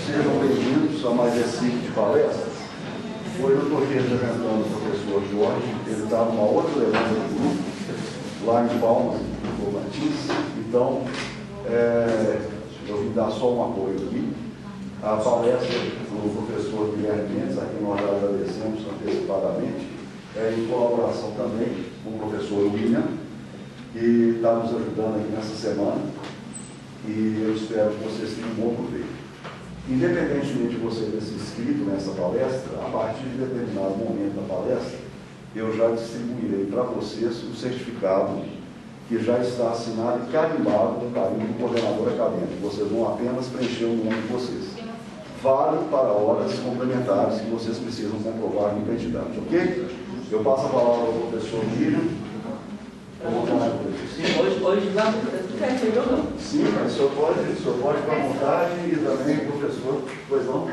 Sejam bem-vindos a mais esse ciclo de palestras. Hoje eu estou aqui representando o professor Jorge, ele está numa outra demanda do grupo, lá em Palmas, no Tocantins. Então, eu vim dar só um apoio aqui. A palestra do professor Guilherme Mendes, a quem nós agradecemos antecipadamente, em colaboração também com o professor William, que está nos ajudando aqui nessa semana, e eu espero que vocês tenham um bom proveito. Independentemente de você ter se inscrito nessa palestra, a partir de determinado momento da palestra, eu já distribuirei para vocês o certificado que já está assinado e carimbado com carimbo do coordenador acadêmico. Vocês vão apenas preencher o nome de vocês. Vale para horas complementares que vocês precisam comprovar no candidato, ok? Eu passo a palavra ao professor William. Hoje não, não. Sim, mas o senhor pode ficar à vontade e também o professor, pois não?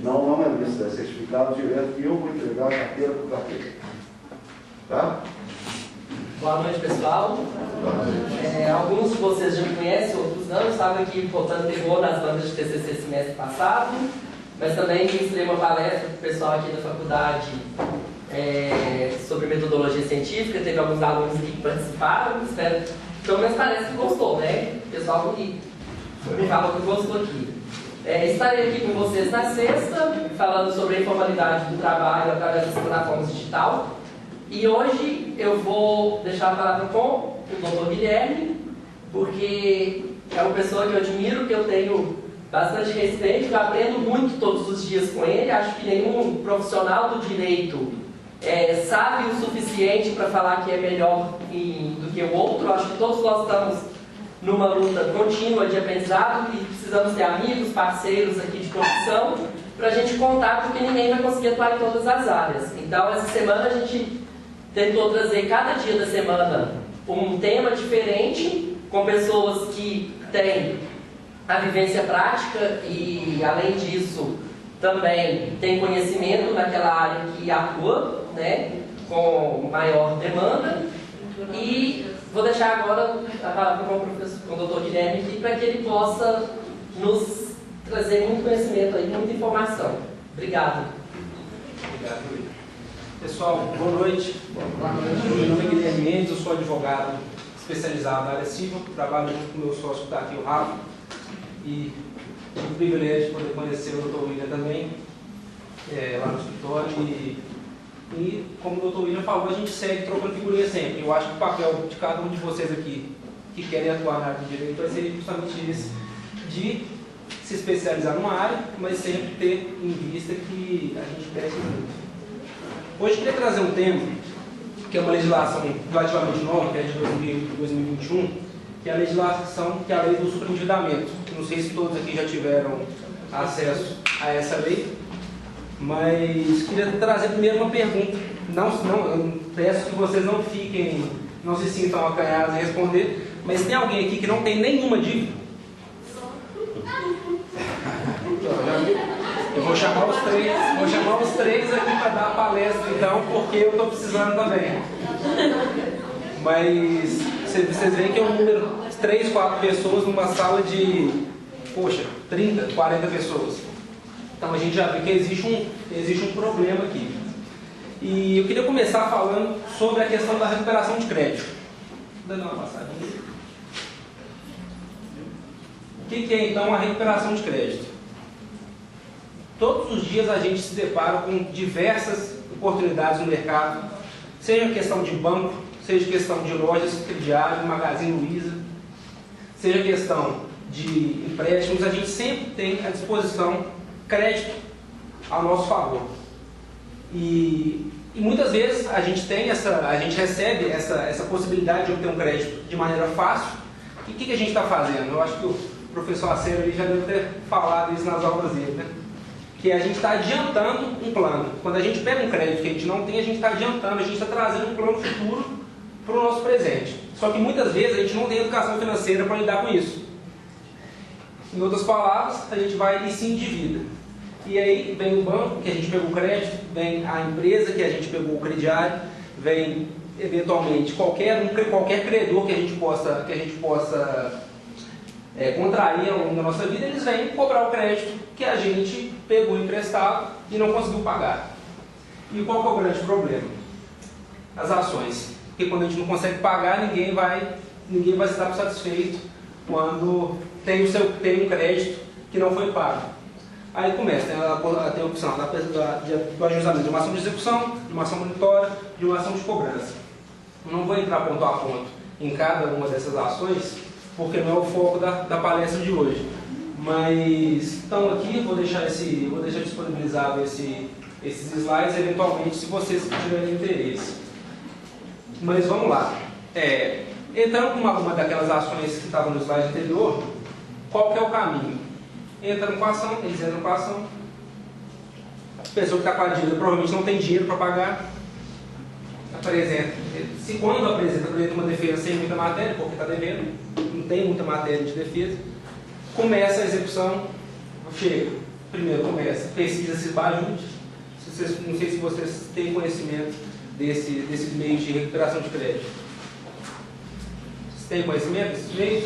Não é isso, é certificado direto que eu vou entregar carteira por carteira. Tá? Boa noite, pessoal. Alguns de vocês já me conhecem, outros não. Eu estava aqui botando terror nas bandas de TCC semestre passado, mas também ministrei uma palestra para o pessoal aqui da faculdade sobre metodologia científica. Teve alguns alunos aqui que participaram, espero, pelo menos parece que gostou, né? O pessoal me falou que gostou aqui. Estarei aqui com vocês na sexta, falando sobre a informalidade do trabalho através das plataformas digital. E hoje eu vou deixar a palavra com o Dr. Guilherme, porque é uma pessoa que eu admiro, que eu tenho bastante respeito, que eu aprendo muito todos os dias com ele. Acho que nenhum profissional do direito sabe o suficiente para falar que é melhor do que o outro. Acho que todos nós estamos numa luta contínua de aprendizado e precisamos ter amigos, parceiros aqui de profissão para a gente contar, porque ninguém vai conseguir atuar em todas as áreas. Então, essa semana a gente tentou trazer cada dia da semana um tema diferente, com pessoas que têm a vivência prática e, além disso, também tem conhecimento naquela área que atua, né, com maior demanda. E vou deixar agora a palavra com o Dr. Guilherme aqui para que ele possa nos trazer muito conhecimento aí, muita informação. Obrigado. Obrigado, Luiz. Pessoal, boa noite. Meu nome é Guilherme Mendes, eu sou advogado especializado na área civil, trabalho junto com o meu sócio que está aqui, o Rafa, e tive o privilégio de poder conhecer o Dr. William também, lá no escritório, e como o Dr. William falou, a gente segue trocando figurinha sempre. Eu acho que o papel de cada um de vocês aqui que querem atuar na área do direito vai ser justamente esse, de se especializar numa área, mas sempre ter em vista que a gente cresce muito. Hoje eu queria trazer um tema, que é uma legislação relativamente nova, que é de 2021, que é a legislação, que é a lei do superendividamento. Não sei se todos aqui já tiveram acesso a essa lei, mas queria trazer primeiro uma pergunta. Eu peço que vocês não se sintam acanhados em responder, mas tem alguém aqui que não tem nenhuma dívida? Eu vou chamar os três aqui para dar a palestra, então, porque eu estou precisando também. Mas vocês veem que é um número, 3, 4 pessoas numa sala de, 30, 40 pessoas. Então a gente já vê que existe um problema aqui. E eu queria começar falando sobre a questão da recuperação de crédito. Dando uma passadinha. O que é então a recuperação de crédito? Todos os dias a gente se depara com diversas oportunidades no mercado, seja questão de banco, seja questão de lojas crediárias, Magazine Luiza, seja questão de empréstimos, a gente sempre tem à disposição crédito a nosso favor. E muitas vezes a gente recebe essa possibilidade de obter um crédito de maneira fácil. E o que a gente está fazendo? Eu acho que o professor Acero já deve ter falado isso nas aulas dele, né? Que a gente está adiantando um plano. Quando a gente pega um crédito que a gente não tem, a gente está adiantando, a gente está trazendo um plano futuro para o nosso presente. Só que muitas vezes a gente não tem educação financeira para lidar com isso. Em outras palavras, a gente vai e se endivida. E aí vem o banco, que a gente pegou o crédito, vem a empresa, que a gente pegou o crediário, vem eventualmente qualquer credor que a gente possa contrair ao longo da nossa vida, eles vêm cobrar o crédito que a gente pegou emprestado e não conseguiu pagar. E qual que é o grande problema? As ações. Porque quando a gente não consegue pagar, ninguém vai estar satisfeito quando tem um crédito que não foi pago. Aí começa, tem a opção do ajustamento de uma ação de execução, de uma ação monitória, de uma ação de cobrança. Eu não vou entrar ponto a ponto em cada uma dessas ações, porque não é o foco da palestra de hoje. Mas estão aqui, vou deixar disponibilizado esses slides, eventualmente, se vocês tiverem interesse. Mas vamos lá. Entrando com uma daquelas ações que estavam no slide anterior, qual que é o caminho? Entrando com a ação, eles entram com a ação. A pessoa que está com a dívida provavelmente não tem dinheiro para pagar. Quando apresenta uma defesa sem muita matéria, porque está devendo, não tem muita matéria de defesa, começa a execução, primeiro começa, pesquisa se ajude. Não sei se vocês têm conhecimento desses meios de recuperação de crédito. Vocês têm conhecimento desses meios?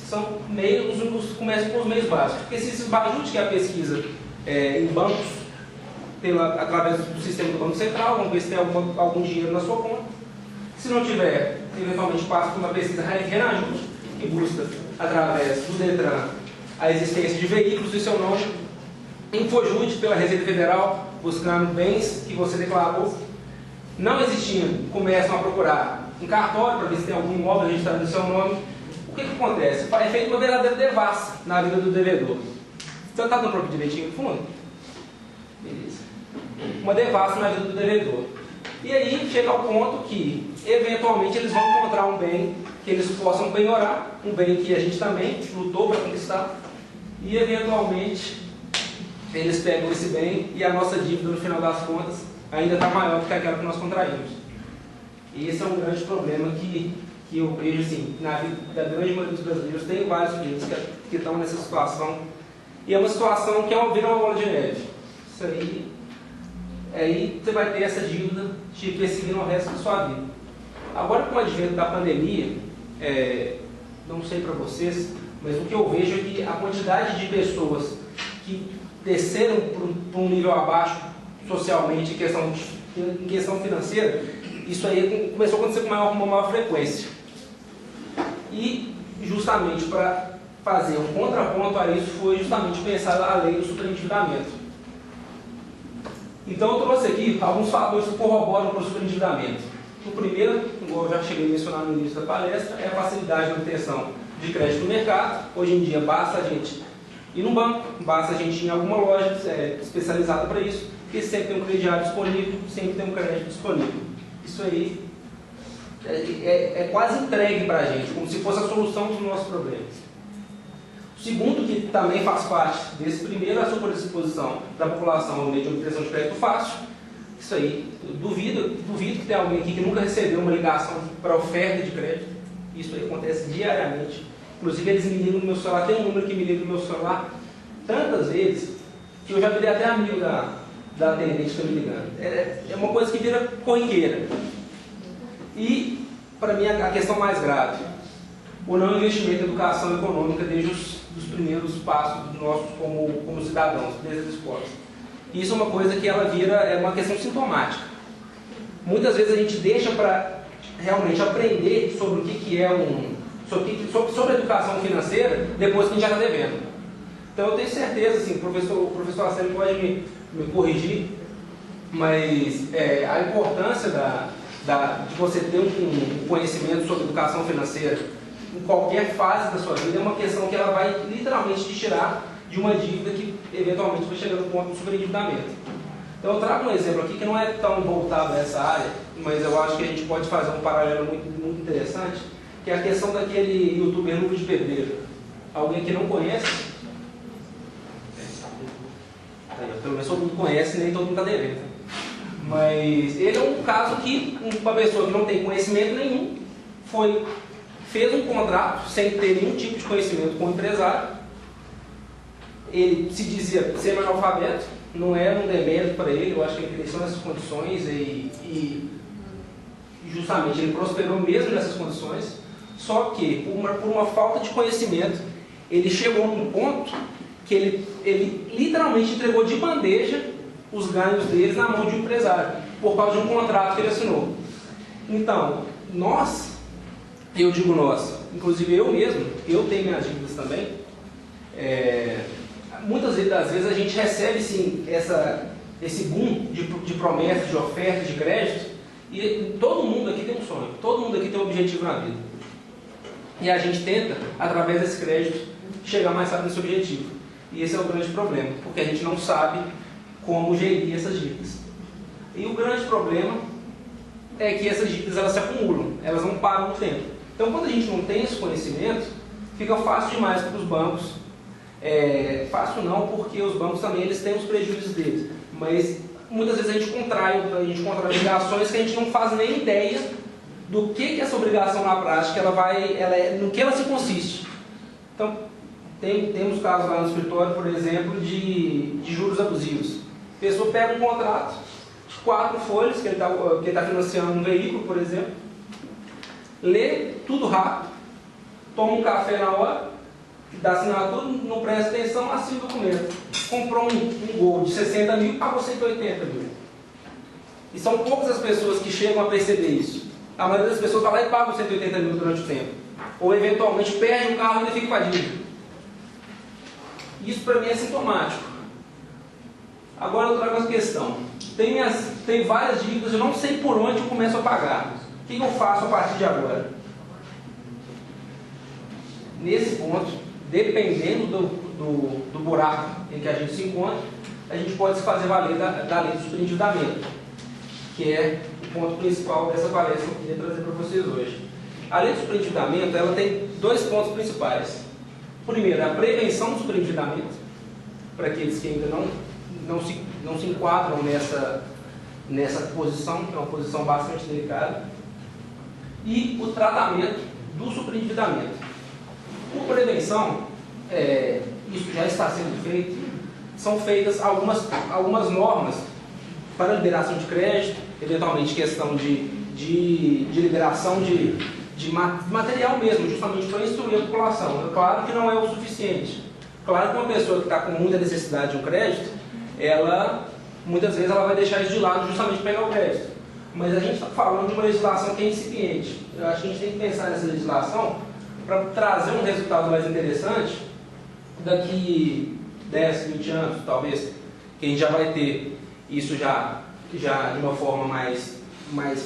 São meios, começam com os meios básicos. Porque se esses bajutes, que é a pesquisa em bancos, através do sistema do Banco Central, vamos ver se tem algum dinheiro na sua conta. Se não tiver, eventualmente passa por uma pesquisa Renajuste, que busca, através do Detran, a existência de veículos em seu nome. Infojude, pela Receita Federal, buscando bens que você declarou. Não existindo, começam a procurar um cartório para ver se tem algum imóvel registrado no seu nome. O que acontece? É feita uma verdadeira devassa na vida do devedor. Você está dando para ouvir direitinho no fundo? Beleza. Uma devassa na vida do devedor. E aí chega ao ponto que, eventualmente, eles vão encontrar um bem que eles possam penhorar, um bem que a gente também lutou para conquistar, e eventualmente eles pegam esse bem e a nossa dívida, no final das contas, ainda está maior do que aquela que nós contraímos. E esse é um grande problema que eu vejo, assim, na vida da grande maioria dos brasileiros. Tem vários clientes que estão nessa situação, e é uma situação que vira uma bola de neve. Isso aí você vai ter essa dívida te perseguindo o resto da sua vida. Agora, com o advento da pandemia, não sei para vocês, mas o que eu vejo é que a quantidade de pessoas que desceram para um nível abaixo socialmente em questão financeira, isso aí começou a acontecer com uma maior frequência. E justamente para fazer um contraponto a isso foi justamente pensar a lei do superendividamento. Então eu trouxe aqui alguns fatores que corroboram para o superendividamento. O primeiro, como eu já cheguei a mencionar no início da palestra, é a facilidade de obtenção de crédito no mercado. Hoje em dia basta a gente ir no banco, basta a gente ir em alguma loja especializada para isso, porque sempre tem um crediário disponível, sempre tem um crédito disponível. Isso aí é quase entregue para a gente, como se fosse a solução dos nossos problemas. O segundo, que também faz parte desse primeiro, é a superdisposição da população ao meio de obtenção de crédito fácil. Isso aí, duvido que tenha alguém aqui que nunca recebeu uma ligação para oferta de crédito. Isso aí acontece diariamente. Inclusive, eles me ligam no meu celular, tem um número que me liga no meu celular tantas vezes que eu já virei até amigo da atendente que está me ligando. É uma coisa que vira corriqueira. E, para mim, a questão mais grave, o não investimento em educação econômica desde os primeiros passos nossos como cidadãos, desde as escolas. E isso é uma coisa que ela vira uma questão sintomática. Muitas vezes a gente deixa para realmente aprender sobre o que é sobre a educação financeira depois que a gente já está devendo. Então eu tenho certeza, assim, o professor Arcélio pode me corrigir, mas a importância de você ter um conhecimento sobre educação financeira em qualquer fase da sua vida é uma questão que ela vai literalmente te tirar de uma dívida que eventualmente vai chegar no ponto do superendividamento. Então eu trago um exemplo aqui que não é tão voltado a essa área, mas eu acho que a gente pode fazer um paralelo muito interessante, que é a questão daquele youtuber Luva de Pedreiro. Alguém que não conhece? Pelo menos todo mundo conhece, nem todo mundo está devendo. Mas ele é um caso que uma pessoa que não tem conhecimento nenhum fez um contrato sem ter nenhum tipo de conhecimento com o empresário. Ele se dizia ser analfabeto, não era um demérito para ele, eu acho que ele cresceu nessas condições e justamente ele prosperou mesmo nessas condições. Só que, por uma falta de conhecimento, ele chegou num ponto que ele literalmente entregou de bandeja os ganhos deles na mão de um empresário, por causa de um contrato que ele assinou. Então, eu digo nós, inclusive eu mesmo, eu tenho minhas dívidas também, muitas das vezes a gente recebe sim esse boom de promessas, de ofertas, de créditos, e todo mundo aqui tem um sonho, todo mundo aqui tem um objetivo na vida. E a gente tenta, através desse crédito, chegar mais rápido nesse objetivo. E esse é o grande problema, porque a gente não sabe como gerir essas dívidas. E o grande problema é que essas dívidas elas se acumulam, elas não param no tempo. Então, quando a gente não tem esse conhecimento, fica fácil demais para os bancos. Fácil não, porque os bancos também eles têm os prejuízos deles. Mas muitas vezes a gente contrai obrigações que a gente não faz nem ideia do que essa obrigação na prática no que ela se consiste. Então, temos casos lá no escritório, por exemplo, de juros abusivos. A pessoa pega um contrato de 4 folhas, que ele está financiando um veículo, por exemplo, lê tudo rápido, toma um café na hora, dá assinatura, não presta atenção, assina o documento. Comprou um Gol de 60 mil, pagou 180 mil. E são poucas as pessoas que chegam a perceber isso. A maioria das pessoas vai lá e paga os 180 mil durante o tempo. Ou eventualmente perde o carro e ainda fica com a dívida. Isso para mim é sintomático. Agora eu trago uma questão. Tem várias dívidas, eu não sei por onde eu começo a pagar. O que eu faço a partir de agora? Nesse ponto, dependendo do buraco em que a gente se encontra, a gente pode se fazer valer da lei do superendividamento, que é o ponto principal dessa palestra que eu queria trazer para vocês hoje. A lei do superendividamento ela tem 2 pontos principais. Primeiro, a prevenção do superendividamento, para aqueles que ainda não se enquadram nessa posição, que é uma posição bastante delicada, e o tratamento do superendividamento. Por prevenção, isso já está sendo feito, são feitas algumas normas para liberação de crédito, eventualmente questão de liberação de material mesmo, justamente para instruir a população. É claro que não é o suficiente. Claro que uma pessoa que está com muita necessidade de um crédito, muitas vezes ela vai deixar isso de lado justamente para pegar o crédito. Mas a gente está falando de uma legislação que é incipiente. Eu acho que a gente tem que pensar nessa legislação para trazer um resultado mais interessante daqui 10, 20 anos, talvez, que a gente já vai ter isso já de uma forma mais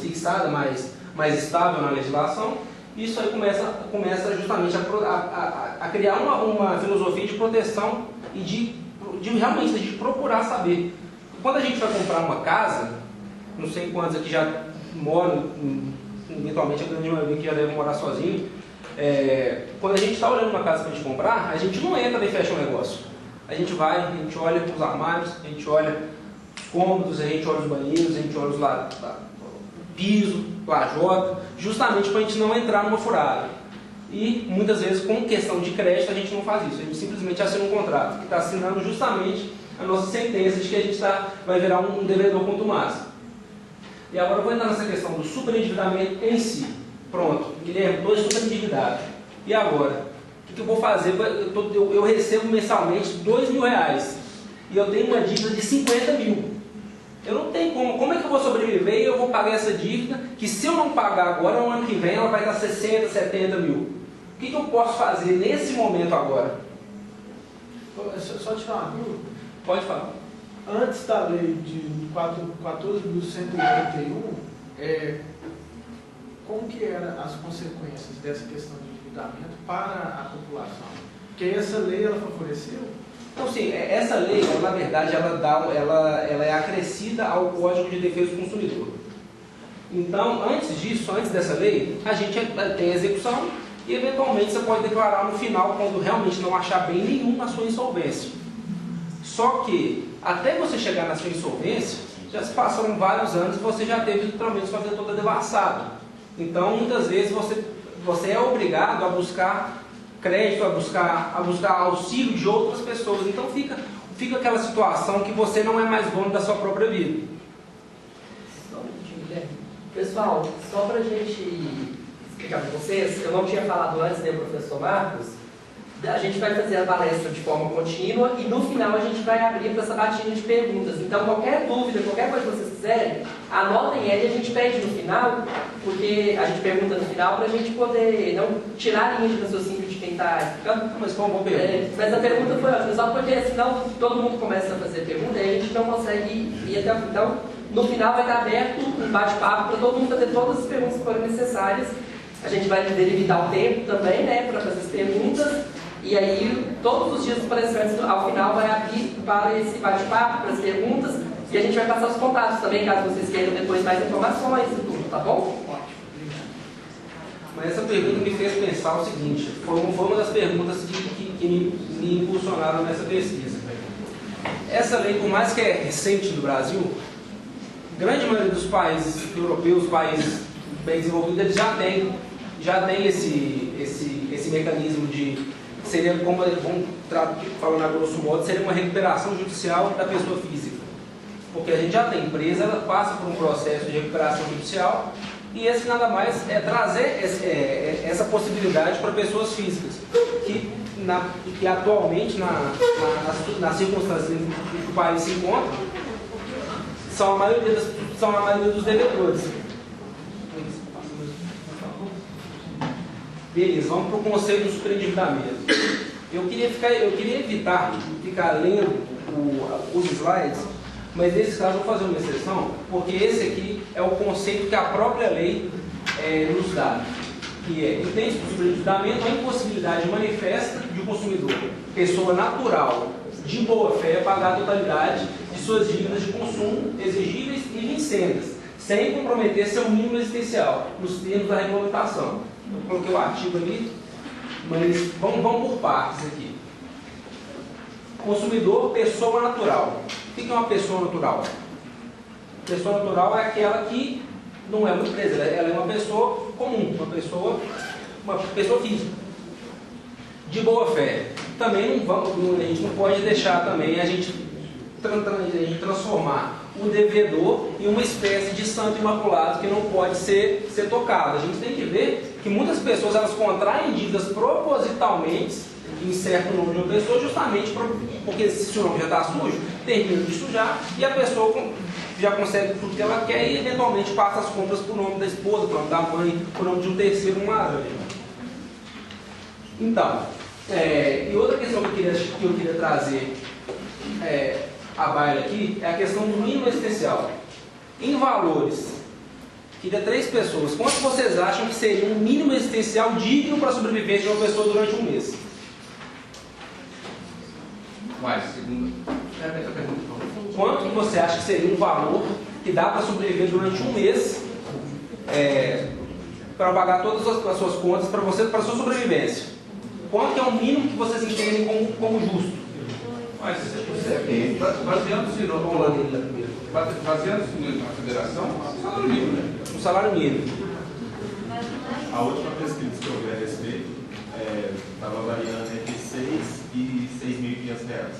fixada, mais estável na legislação. Isso aí começa justamente a criar uma filosofia de proteção e realmente de procurar saber. Quando a gente vai comprar uma casa, não sei quantos aqui já moram, eventualmente a grande maioria que já deve morar sozinho, quando a gente está olhando uma casa para a gente comprar, a gente não entra e fecha um negócio. A gente vai, a gente olha os armários, a gente olha os cômodos, a gente olha os banheiros, a gente olha o piso, lajota, justamente para a gente não entrar numa furada. E muitas vezes, com questão de crédito, a gente não faz isso. A gente simplesmente assina um contrato, que está assinando justamente a nossa sentença de que a gente vai virar um devedor contumaz. E agora eu vou entrar nessa questão do superendividamento em si. Pronto, Guilherme, estou superendividado. E agora? O que eu vou fazer? Eu recebo mensalmente R$2.000 e eu tenho uma dívida de 50 mil. Eu não tenho como é que eu vou sobreviver e eu vou pagar essa dívida, que se eu não pagar agora, no ano que vem ela vai estar 60, 70 mil. O que eu posso fazer nesse momento agora? Só tirar uma dúvida. Pode falar. Antes da lei de 14.181, como que eram as consequências dessa questão de endividamento para a população? Porque essa lei ela favoreceu? Então, sim, essa lei, na verdade, ela é acrescida ao Código de Defesa do Consumidor. Então, antes disso, antes dessa lei, a gente tem a execução e, eventualmente, você pode declarar no final, quando realmente não achar bem nenhum na sua insolvência. Só que, até você chegar na sua insolvência, já se passaram vários anos e você já teve, literalmente, sua vida toda devassada. Então, muitas vezes, você é obrigado a buscar crédito, a buscar auxílio de outras pessoas. Então fica aquela situação que você não é mais dono da sua própria vida. Pessoal, só para a gente explicar para vocês, eu não tinha falado antes, né, professor Marcos, a gente vai fazer a palestra de forma contínua e no final a gente vai abrir para essa batinha de perguntas. Então qualquer dúvida, qualquer coisa que vocês quiserem, anotem ela e a gente pede no final, porque a gente pergunta no final para a gente poder não tirar a linha de raciocínio de quem está explicando. Mas foi uma boa pergunta. Mas a pergunta foi ótima, só porque senão todo mundo começa a fazer pergunta e a gente não consegue ir até o final. Então, no final vai estar aberto um bate-papo para todo mundo fazer todas as perguntas que forem necessárias. A gente vai delimitar o tempo também, né, para fazer as perguntas. E aí, todos os dias dos palestrantes, ao final, vai abrir para esse bate-papo, para as perguntas, e a gente vai passar os contatos também, caso vocês queiram depois mais informações e tudo, tá bom? Mas essa pergunta me fez pensar o seguinte, foi uma das perguntas que me impulsionaram nessa pesquisa. Essa lei, por mais que é recente do Brasil, grande maioria dos países europeus, países bem desenvolvidos, eles já tem esse mecanismo de... Seria, como vamos falando a grosso modo, seria uma recuperação judicial da pessoa física. Porque a gente já tem empresa, ela passa por um processo de recuperação judicial e esse nada mais é trazer essa possibilidade para pessoas físicas, que atualmente, nas circunstâncias em que o país se encontra, são a maioria dos devedores. Beleza, vamos para o conceito do superendividamento. Eu queria evitar ficar lendo os slides, mas nesse caso eu vou fazer uma exceção, porque esse aqui é o conceito que a própria lei nos dá, que é, entende por superendividamento a impossibilidade manifesta de um consumidor, pessoa natural, de boa fé, pagar a totalidade de suas dívidas de consumo exigíveis e vincendas, sem comprometer seu mínimo existencial, nos termos da regulamentação. Eu coloquei o artigo ali, mas vamos por partes aqui. Consumidor, pessoa natural. O que é uma pessoa natural? Pessoa natural é aquela que não é uma empresa, ela é uma pessoa comum, uma pessoa física. De boa fé. Também a gente não pode deixar também a gente transformar o devedor em uma espécie de santo imaculado que não pode ser tocado. A gente tem que ver que muitas pessoas elas contraem dívidas propositalmente em certo nome de uma pessoa, justamente porque se o nome já está sujo, termina de sujar e a pessoa já consegue tudo que ela quer e eventualmente passa as compras por nome da esposa, por nome da mãe, por nome de um terceiro, uma aranha. Então, e outra questão que eu queria trazer a baila aqui é a questão do mínimo existencial. Em valores, queria 3 pessoas. Quanto vocês acham que seria um mínimo existencial digno para a sobrevivência de uma pessoa durante um mês? Quanto que você acha que seria um valor que dá para sobreviver durante um mês para pagar todas as suas contas para a sua sobrevivência? Quanto que é o mínimo que vocês entendem como justo? Mas, baseando-se na federação, um salário mínimo, né? Um salário mínimo. A última pesquisa que eu vi a respeito estava variando entre 6 e 6.500 reais.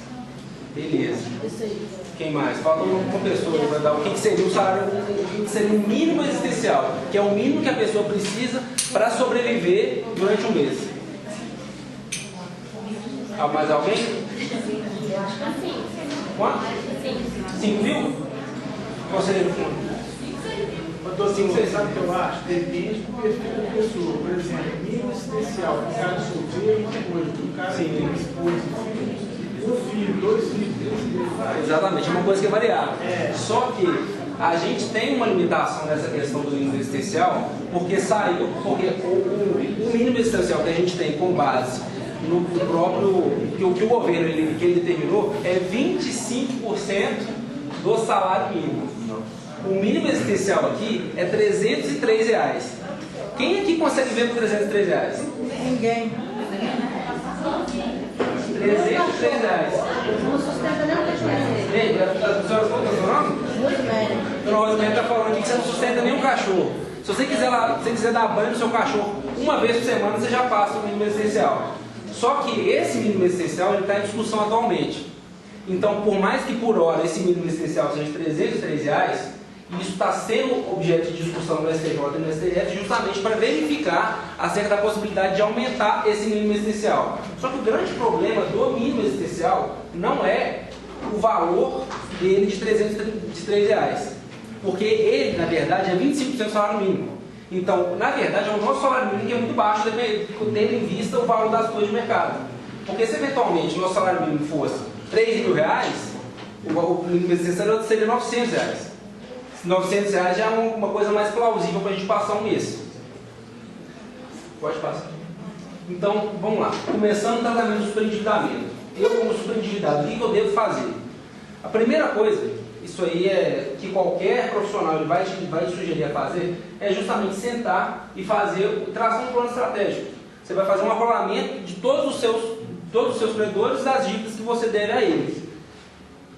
Beleza. Quem mais? Falta uma pessoa para dar o que seria o salário, o que seria o mínimo existencial, que é o mínimo que a pessoa precisa para sobreviver durante um mês. Mais alguém? Quanto? 5 mil? Você Você sabe o que eu acho? Depende do perfil da pessoa. Por exemplo, mínimo existencial, o cara solteiro, uma coisa, o cara tem esposa e filhos, um filho, 2 filhos, 3 filhos. Exatamente, é uma coisa que é variável. Só que a gente tem uma limitação nessa questão do mínimo existencial, porque o mínimo existencial que a gente tem com base no próprio, que o governo ele determinou, é 25% do salário mínimo. O mínimo existencial aqui é R$303. Quem aqui consegue ver por R$303? Ninguém. R$303. Não sustenta nem o cachorro. Ei, a senhora qual é o seu nome? Muito bem. Dona Rosemary está falando aqui que você não sustenta nem um cachorro. Se você quiser dar banho no seu cachorro uma vez por semana, você já passa o mínimo existencial. Só que esse mínimo existencial está em discussão atualmente. Então, por mais que por hora esse mínimo existencial seja R$303, E isso está sendo objeto de discussão no STJ e no STF justamente para verificar acerca da possibilidade de aumentar esse mínimo existencial. Só que o grande problema do mínimo existencial não é o valor dele de R$303, porque ele, na verdade, é 25% do salário mínimo. Então, na verdade, é o nosso salário mínimo que é muito baixo, tendo em vista o valor das coisas de mercado. Porque se eventualmente o nosso salário mínimo fosse R$3.000, o mínimo existencial seria R$900. R$900 já é uma coisa mais plausível para a gente passar um mês. Pode passar. Então, vamos lá. Começando o tratamento do superendividamento. Eu, como superendividado, o que eu devo fazer? A primeira coisa, isso aí é que qualquer profissional ele vai te sugerir a fazer, é justamente sentar e traçar um plano estratégico. Você vai fazer um arrolamento de todos os seus credores e das dívidas que você deve a eles.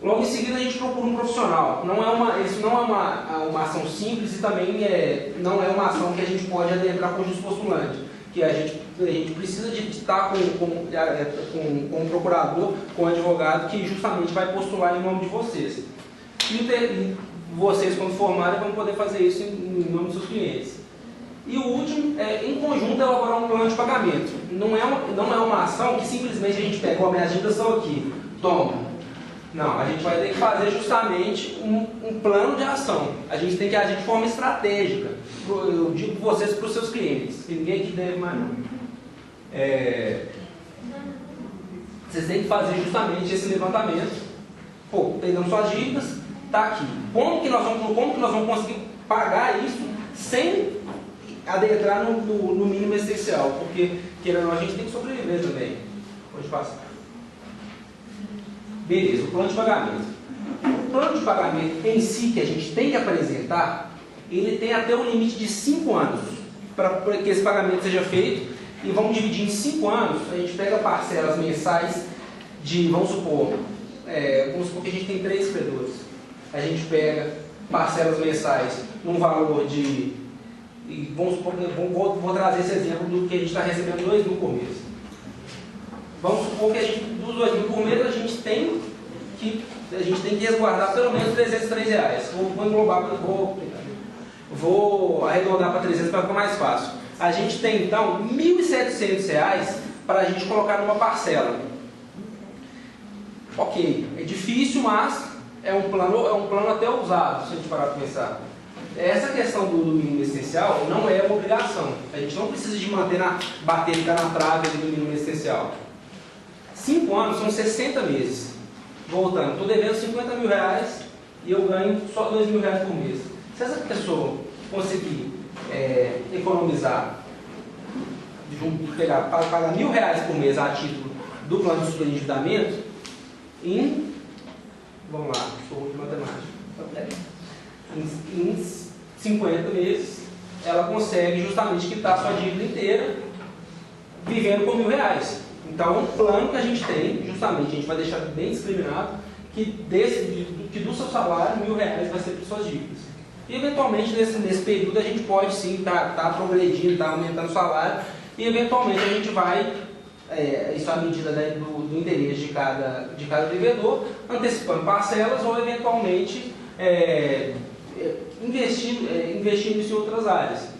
Logo em seguida a gente procura um profissional. Isso não é uma ação simples e também não é uma ação que a gente pode adentrar com o juiz postulante. Que a gente precisa de estar com um procurador, com um advogado que justamente vai postular em nome de vocês. E vocês, quando formarem, vão poder fazer isso em nome dos seus clientes. E o último é, em conjunto, elaborar um plano de pagamento. Não é uma ação que simplesmente a gente pega, minhas dívidas são aqui, toma. Não, a gente vai ter que fazer justamente um plano de ação. A gente tem que agir de forma estratégica. Eu digo para vocês e para os seus clientes, que ninguém aqui deve mais não. Vocês têm que fazer justamente esse levantamento. Pô, pegamos suas dívidas, está aqui. Como que nós vamos conseguir pagar isso sem adentrar no mínimo essencial? Porque, querendo ou não, a gente tem que sobreviver também. Pode passar. Beleza, o plano de pagamento. O plano de pagamento em si, que a gente tem que apresentar, ele tem até um limite de 5 anos para que esse pagamento seja feito. E vamos dividir em 5 anos, a gente pega parcelas mensais de, vamos supor que a gente tem 3 credores. A gente pega parcelas mensais num valor de, vamos supor, vou trazer esse exemplo do que a gente está recebendo R$2.000 por mês. Vamos supor que dos R$2.000 por mês a gente tem que resguardar pelo menos R$303. Vou arredondar para 300 para ficar mais fácil. A gente tem então R$1.700 para a gente colocar numa parcela. Ok, é difícil, mas é um plano até ousado, se a gente parar para pensar. Essa questão do mínimo essencial não é uma obrigação. A gente não precisa de ficar na trave do mínimo essencial. 5 anos são 60 meses. Voltando, estou devendo R$50.000 e eu ganho só R$2.000 por mês. Se essa pessoa conseguir economizar, pagar R$1.000 por mês a título do plano de superendividamento, vamos lá, sou ruim de matemática, em 50 meses, ela consegue justamente quitar a sua dívida inteira, vivendo com R$1.000. Então, é um plano que a gente tem, justamente, a gente vai deixar bem discriminado, que do seu salário, R$1.000 vai ser para suas dívidas. E, eventualmente, nesse período, a gente pode, sim, estar progredindo, estar aumentando o salário, e, eventualmente, a gente vai, isso à medida do interesse de cada devedor, antecipando parcelas ou, eventualmente, investindo isso em outras áreas.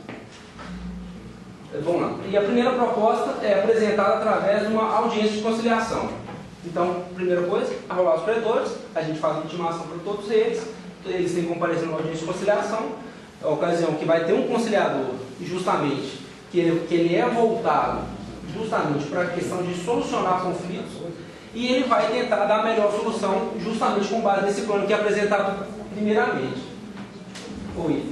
Vamos lá. E a primeira proposta é apresentada através de uma audiência de conciliação. Então, primeira coisa, arrolar os credores, a gente faz uma intimação para todos eles têm que comparecer numa audiência de conciliação, é a ocasião que vai ter um conciliador, justamente, que ele é voltado justamente para a questão de solucionar conflitos, e ele vai tentar dar a melhor solução justamente com base nesse plano que é apresentado primeiramente. Oi.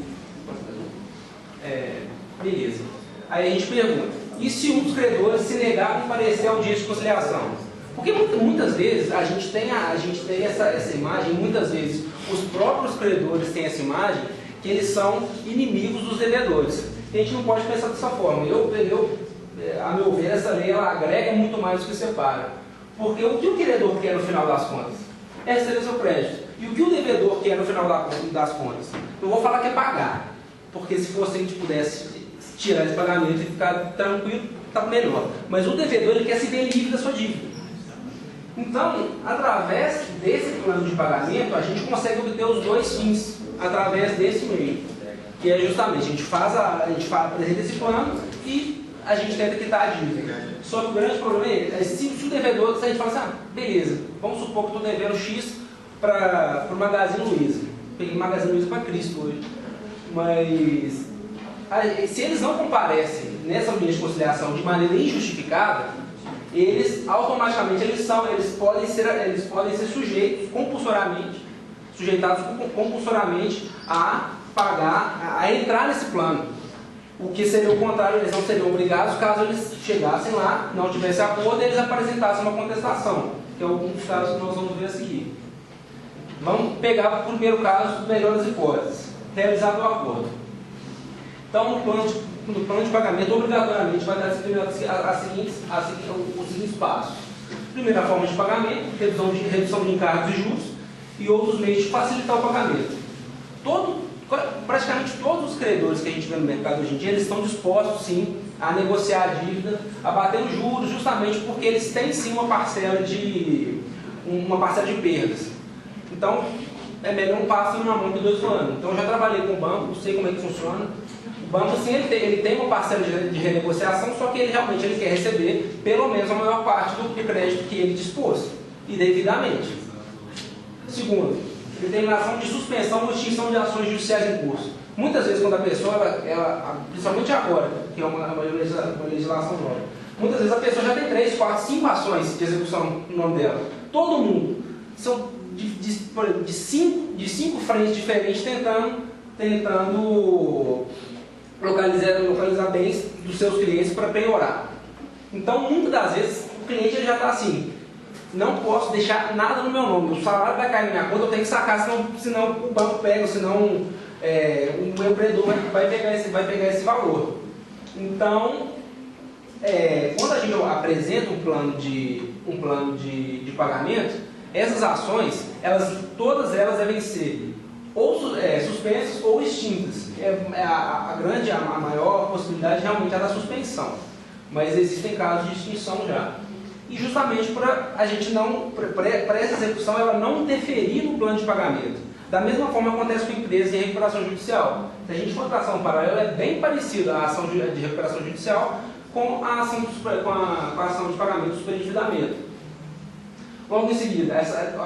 Beleza. Aí a gente pergunta, e se um dos credores se negar a comparecer à audiência de conciliação? Porque muitas vezes a gente tem essa imagem, muitas vezes os próprios credores têm essa imagem, que eles são inimigos dos devedores. E a gente não pode pensar dessa forma. A meu ver, essa lei ela agrega muito mais do que separa. Porque o que o credor quer no final das contas? É receber seu crédito. E o que o devedor quer no final das contas? Eu vou falar que é pagar. Porque se fosse a gente pudesse tirar esse pagamento e ficar tranquilo, está melhor. Mas o devedor ele quer se ver livre da sua dívida. Então, através desse plano de pagamento, a gente consegue obter os dois fins através desse meio, que é justamente a gente apresenta esse plano e a gente tenta quitar a dívida. Só que o grande problema é se o devedor, se a gente fala assim, beleza, vamos supor que eu estou devendo X para o Magazine Luiza. Peguei Magazine Luiza para Cristo hoje. Mas se eles não comparecem nessa audiência de conciliação de maneira injustificada, eles automaticamente podem ser sujeitados compulsoriamente a pagar, a entrar nesse plano. O que seria o contrário, eles não seriam obrigados caso eles chegassem lá, não tivessem acordo e eles apresentassem uma contestação, que é um dos casos que nós vamos ver a seguir. Vamos pegar o primeiro caso, melhor das hipóteses, realizado o acordo. Então, no plano de pagamento, obrigatoriamente vai dar os seguintes passos. Primeira forma de pagamento, redução de encargos e juros, e outros meios de facilitar o pagamento. Praticamente todos os credores que a gente vê no mercado hoje em dia, eles estão dispostos, sim, a negociar a dívida, a bater os juros, justamente porque eles têm, sim, uma parcela de perdas. Então, é melhor um pássaro na mão que dois voando. Então, eu já trabalhei com o banco, sei como é que funciona. O banco, sim, ele tem uma parcela de renegociação, só que ele realmente quer receber pelo menos a maior parte do crédito que ele dispôs, e devidamente. Segundo, determinação de suspensão ou extinção de ações judiciais em curso. Muitas vezes, quando a pessoa, principalmente agora, que é uma legislação nova, muitas vezes a pessoa já tem 3, 4, 5 ações de execução no nome dela. Todo mundo. São de 5 frentes diferentes tentando localizar bens dos seus clientes para penhorar. Então, muitas das vezes, o cliente já está assim, não posso deixar nada no meu nome, o salário vai cair na minha conta, eu tenho que sacar, senão o banco pega, senão o meu credor vai pegar esse valor. Então, quando a gente apresenta um plano de pagamento, essas ações, todas elas devem ser ou suspensas ou extintas. A maior possibilidade realmente é da suspensão, mas existem casos de extinção já. E justamente para a gente para essa execução, ela não interferir no plano de pagamento. Da mesma forma acontece com empresas em recuperação judicial. Se a gente for traçar um paralelo, é bem parecido a ação de recuperação judicial com a ação de pagamento do superendividamento. Logo em seguida,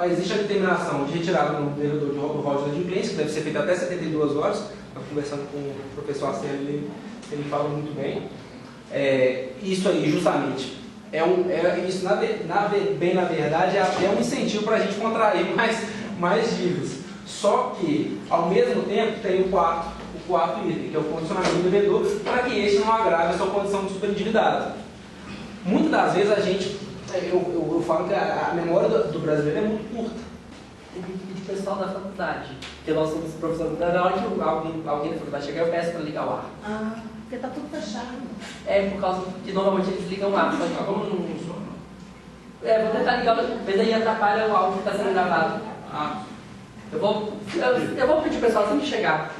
existe a determinação de retirada do devedor do rol de inadimplência, que deve ser feita até 72 horas. Estava conversando com o professor Acerno, ele fala muito bem. Isso aí, justamente, na verdade, é um incentivo para a gente contrair mais dívidas. Só que, ao mesmo tempo, tem o quarto item, que é o condicionamento do devedor, para que este não agrave a sua condição de superendividado. Muitas das vezes eu falo que a memória do brasileiro é muito curta. Tem que pedir o pessoal da faculdade, porque nós somos professores. Na hora que alguém da faculdade chegar, eu peço para ligar o ar. Porque tá tudo fechado. Por causa que normalmente eles ligam o ar, só que como não funciona. Vou tentar ligar, mas aí atrapalha o áudio que está sendo gravado. Eu vou pedir o pessoal sempre chegar.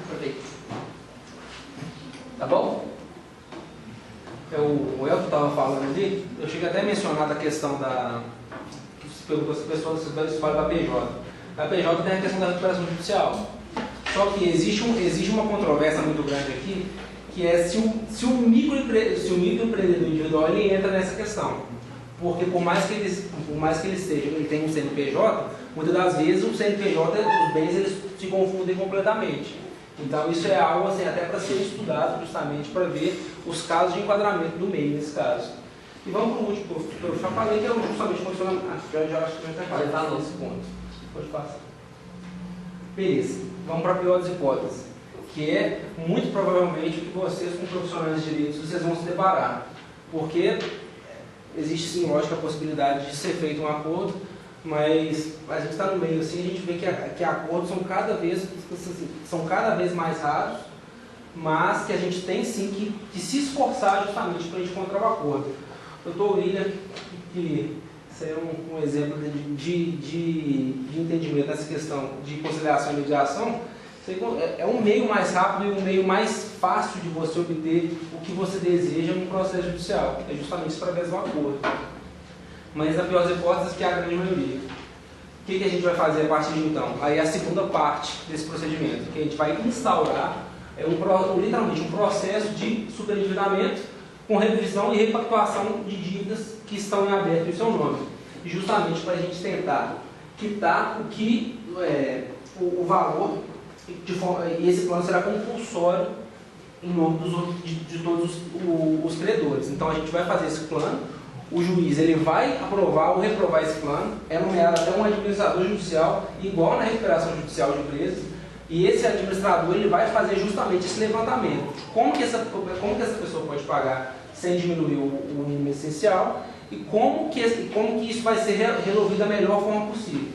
Tá bom? O Elton estava falando ali, eu cheguei até a mencionar da questão que se perguntou se as pessoas escolhem da PJ. A PJ tem a questão da recuperação judicial. Só que existe uma controvérsia muito grande aqui, que é se o microempreendedor individual ele entra nessa questão. Porque por mais que ele tenha um CNPJ, muitas das vezes o CNPJ, os bens, eles se confundem completamente. Então isso é algo assim, até para ser estudado justamente para ver os casos de enquadramento do meio nesse caso. E vamos para o último, eu já falei que é justamente funcionamento. Já acho que já até falei nesse ponto. Pode passar. Beleza, vamos para a pior das hipóteses, que é muito provavelmente o que vocês, como profissionais de direitos, vocês vão se deparar. Porque existe sim, lógico, a possibilidade de ser feito um acordo, mas a gente está no meio assim, a gente vê que acordos são cada vez mais raros, mas que a gente tem sim que se esforçar justamente para a gente encontrar o acordo. O doutor William, que isso é um exemplo de entendimento nessa questão de conciliação e mediação, é um meio mais rápido e um meio mais fácil de você obter o que você deseja no processo judicial, é justamente através do acordo. mas na pior das hipóteses, que é a grande maioria. O que a gente vai fazer a partir de então? Aí a segunda parte desse procedimento, que a gente vai instaurar literalmente um processo de superendividamento com revisão e repactuação de dívidas que estão em aberto em seu nome. Justamente para a gente tentar quitar o valor, e esse plano será compulsório em nome de todos os credores. Então a gente vai fazer esse plano, o juiz ele vai aprovar ou reprovar esse plano, é nomeado até um administrador judicial, igual na recuperação judicial de empresas, e esse administrador ele vai fazer justamente esse levantamento. Como que essa pessoa pode pagar sem diminuir o mínimo essencial e como que isso vai ser resolvido da melhor forma possível.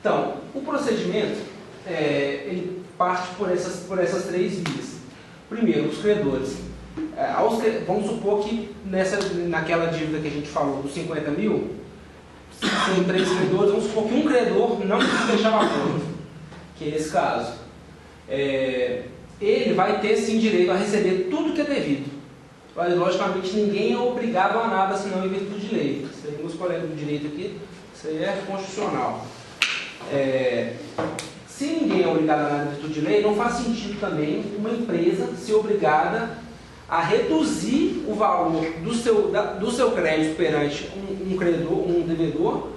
Então, o procedimento ele parte por essas três vias. Primeiro, os credores. Vamos supor que naquela dívida que a gente falou, dos 50 mil, tem 3 credores, vamos supor que um credor não fechava acordo, que é esse caso. Ele vai ter sim direito a receber tudo que é devido. Mas, logicamente, ninguém é obrigado a nada, senão em virtude de lei. Isso aí, meus colegas do direito aqui, isso aí é constitucional. Se ninguém é obrigado a nada em virtude de lei, não faz sentido também uma empresa ser obrigada a reduzir o valor do seu crédito perante um credor, um devedor,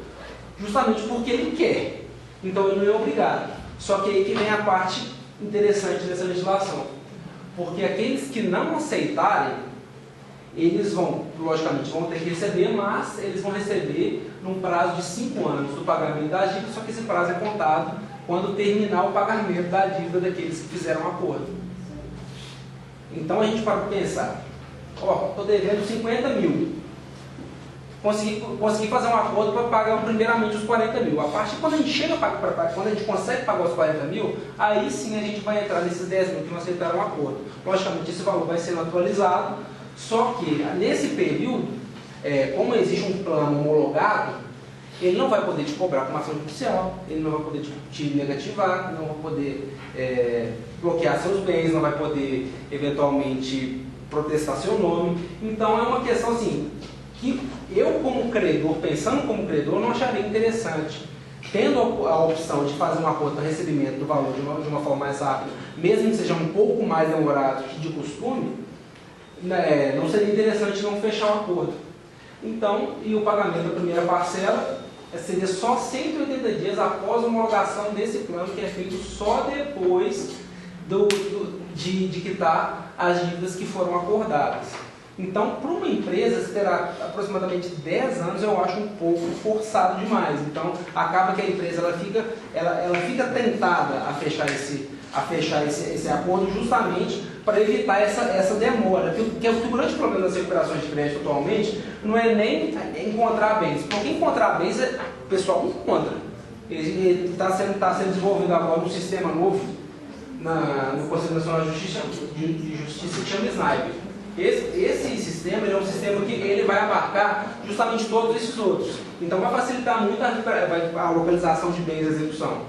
justamente porque ele quer. Então ele não é obrigado. Só que aí que vem a parte interessante dessa legislação. Porque aqueles que não aceitarem, eles logicamente vão ter que receber, mas eles vão receber num prazo de 5 anos do pagamento da dívida, só que esse prazo é contado quando terminar o pagamento da dívida daqueles que fizeram um acordo. Então a gente para pensar, estou devendo 50 mil, consegui fazer um acordo para pagar primeiramente os 40 mil. A partir quando a gente chega quando a gente consegue pagar os 40 mil, aí sim a gente vai entrar nesses 10 mil que não aceitaram o acordo. Logicamente esse valor vai sendo atualizado, só que nesse período, como existe um plano homologado, ele não vai poder te cobrar com uma ação judicial, ele não vai poder te negativar, não vai poder bloquear seus bens, não vai poder eventualmente protestar seu nome. Então é uma questão assim, que eu como credor, pensando como credor, não acharia interessante. Tendo a opção de fazer um acordo para recebimento do valor de uma forma mais rápida, mesmo que seja um pouco mais demorado que de costume, não seria interessante não fechar o acordo. Então, e o pagamento da primeira parcela seria só 180 dias após a homologação desse plano, que é feito só depois de quitar as dívidas que foram acordadas. Então, para uma empresa, esperar aproximadamente 10 anos eu acho um pouco forçado demais. Então, acaba que a empresa ela fica tentada a fechar esse acordo justamente para evitar essa demora. Porque o grande problema das recuperações de crédito atualmente não é nem encontrar bens. Porque encontrar bens, o pessoal encontra. Ele está sendo desenvolvido agora um sistema novo no Conselho Nacional de Justiça que chama Sniper. Esse sistema é um sistema que ele vai abarcar justamente todos esses outros. Então vai facilitar muito a localização de bens e execução.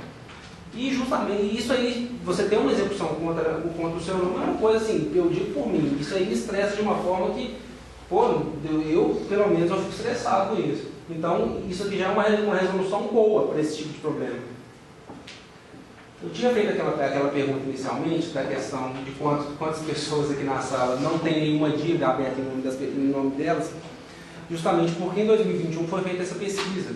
E justamente isso aí, você ter uma execução contra o seu nome é uma coisa assim, eu digo por mim, isso aí me estressa de uma forma que, eu pelo menos eu fico estressado com isso. Então isso aqui já é uma resolução boa para esse tipo de problema. Eu tinha feito aquela pergunta inicialmente, da questão de quantas pessoas aqui na sala não têm nenhuma dívida aberta em nome delas, justamente porque em 2021 foi feita essa pesquisa,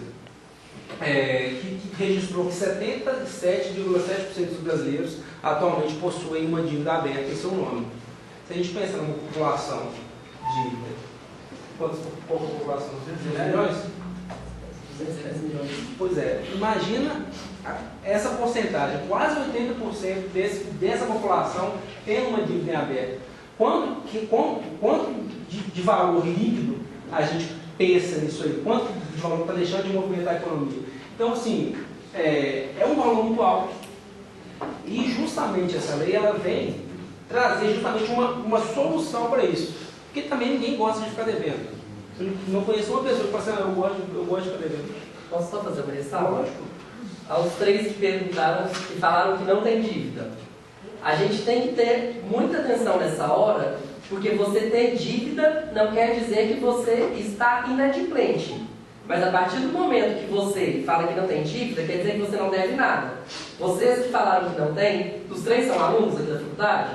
que registrou que 77,7% dos brasileiros atualmente possuem uma dívida aberta em seu nome. Se a gente pensa numa população de... Qual a população? 210 milhões? 210 milhões. Pois é, imagina essa porcentagem, quase 80% dessa população tem uma dívida em aberto. Quanto de valor líquido a gente pensa nisso aí? Quanto de valor está deixando de movimentar a economia? Então, assim, é um valor muito alto. E justamente essa lei, ela vem trazer justamente uma solução para isso. Porque também ninguém gosta de ficar devendo. Eu não conheço uma pessoa que fala assim, eu gosto de ficar devendo. Posso só fazer uma ressalva? Lógico. Aos 3 que perguntaram e falaram que não tem dívida. A gente tem que ter muita atenção nessa hora, Porque você ter dívida não quer dizer que você está inadimplente. Mas a partir do momento que você fala que não tem dívida, quer dizer que você não deve nada. Vocês que falaram que não tem, os 3 são alunos aqui da faculdade?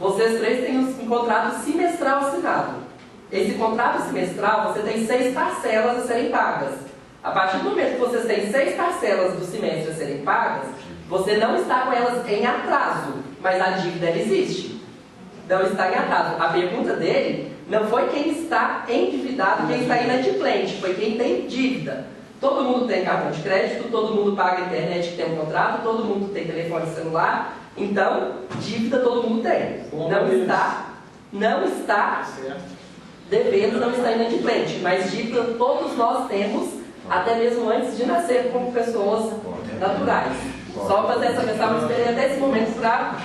Vocês 3 têm um contrato semestral assinado. Esse contrato semestral, você tem 6 parcelas a serem pagas. A partir do momento que vocês têm 6 parcelas do semestre a serem pagas, você não está com elas em atraso, mas a dívida ela existe. Não está em atraso. A pergunta dele não foi quem está endividado, quem está inadimplente, foi quem tem dívida. Todo mundo tem cartão de crédito, todo mundo paga a internet que tem um contrato, todo mundo tem telefone celular, então dívida todo mundo tem. Não está devendo, não está inadimplente, mas dívida todos nós temos, até mesmo antes de nascer como pessoas naturais. Só fazer essa questão, esperei até esse momento para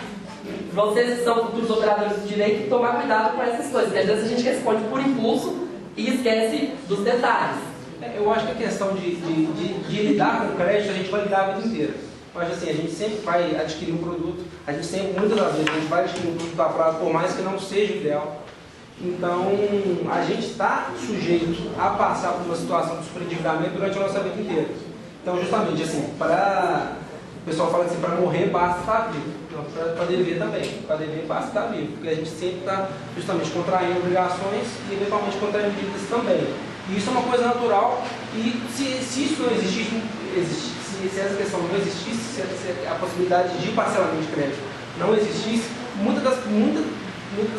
vocês que são futuros operadores de direito tomar cuidado com essas coisas, porque às vezes a gente responde por impulso e esquece dos detalhes. Eu acho que a questão de lidar com o crédito, a gente vai lidar a vida inteira. Eu acho assim, a gente sempre vai adquirir um produto, a gente sempre, muitas das vezes, a gente vai adquirir um produto a prazo, por mais que não seja o ideal. Então, a gente está sujeito a passar por uma situação de superendividamento durante a nossa vida inteira. Então, justamente, assim, o pessoal fala assim, para morrer basta estar vivo. Não, para dever também. Para dever basta estar vivo, porque a gente sempre está justamente contraindo obrigações e eventualmente contraindo dívidas também. E isso é uma coisa natural, e se isso não existisse, se essa questão não existisse, se a possibilidade de parcelamento de crédito não existisse, muitas das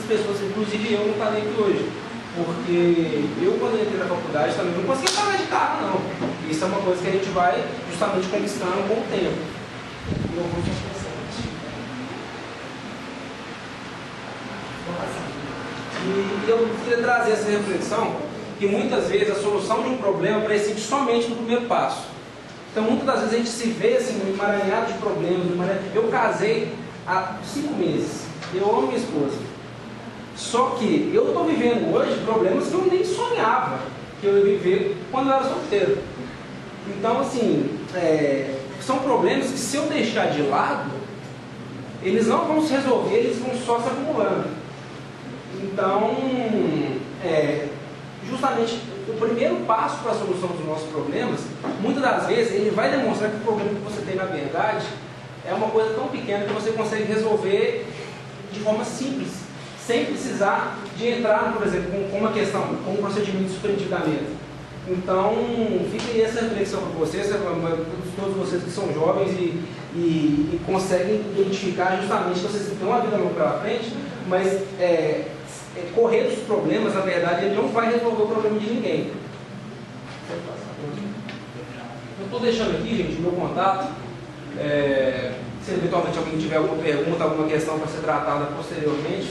pessoas, inclusive eu, não estaria aqui hoje. Porque eu, quando eu entrei na faculdade, também não conseguia pagar de carro, não. Isso é uma coisa que a gente vai justamente conquistando com o tempo. E eu queria trazer essa reflexão, que muitas vezes a solução de um problema preside somente no primeiro passo. Então, muitas das vezes a gente se vê assim, emaranhado de problemas. Eu casei há 5 meses, eu amo minha esposa. Só que eu estou vivendo hoje problemas que eu nem sonhava que eu ia viver quando eu era solteiro. Então, assim, são problemas que, se eu deixar de lado, eles não vão se resolver, eles vão só se acumulando. Então, justamente o primeiro passo para a solução dos nossos problemas, muitas das vezes, ele vai demonstrar que o problema que você tem, na verdade, é uma coisa tão pequena que você consegue resolver de forma simples, sem precisar de entrar, por exemplo, com uma questão, com um procedimento de superendividamento. Então, fica aí essa reflexão para vocês, todos vocês que são jovens e conseguem identificar justamente que vocês têm uma vida longa pela frente, mas correr dos problemas, na verdade, ele não vai resolver o problema de ninguém. Eu estou deixando aqui, gente, o meu contato. Se eventualmente alguém tiver alguma pergunta, alguma questão para ser tratada posteriormente,